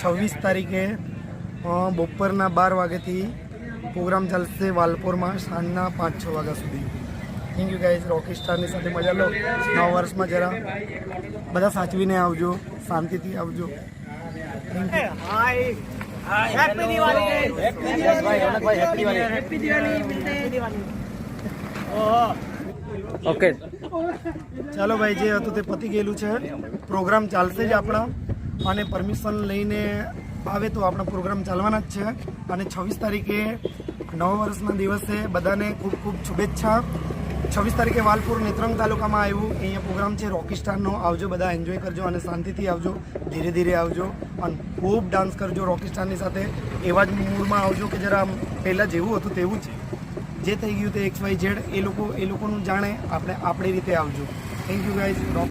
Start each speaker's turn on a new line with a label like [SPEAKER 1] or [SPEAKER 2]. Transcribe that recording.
[SPEAKER 1] 26 તારીખે બપોરના 12 વાગ્યાથી પ્રોગ્રામ ચાલશે વાલપોરમાં સાંજના 5-6 વાગ્યા સુધી. Thank you guys. રોકીસ્ટારની સાથે મજા લો. નવા વર્ષમાં જરા બધા સાચવીને આવજો, શાંતિથી આવજો. Thank you.
[SPEAKER 2] Happy Diwali.
[SPEAKER 3] Okay
[SPEAKER 1] ચાલો ભાઈ, જે હતું તે પતી ગયેલું છે. પ્રોગ્રામ ચાલશે જ આપણા, અને પરમિશન લઈને આવે તો આપણા પ્રોગ્રામ ચાલવાના જ છે. અને 26 તારીખે નવા વર્ષના દિવસે બધાને ખૂબ ખૂબ શુભેચ્છા. 26 તારીખે વાલપુર નેત્રંગ તાલુકામાં આવ્યું, અહીંયા પ્રોગ્રામ છે રોકીસ્ટારનો. આવજો, બધા એન્જોય કરજો અને શાંતિથી આવજો, ધીરે ધીરે આવજો અને ખૂબ ડાન્સ કરજો રોકીસ્ટારની સાથે. એવા જ મૂડમાં આવજો કે જરા પહેલાં જેવું હતું તેવું જ, જે થઈ ગયું તે XYZ એ લોકોનું જાણે, આપણે આપણી રીતે આવજો. Thank you guys. રોક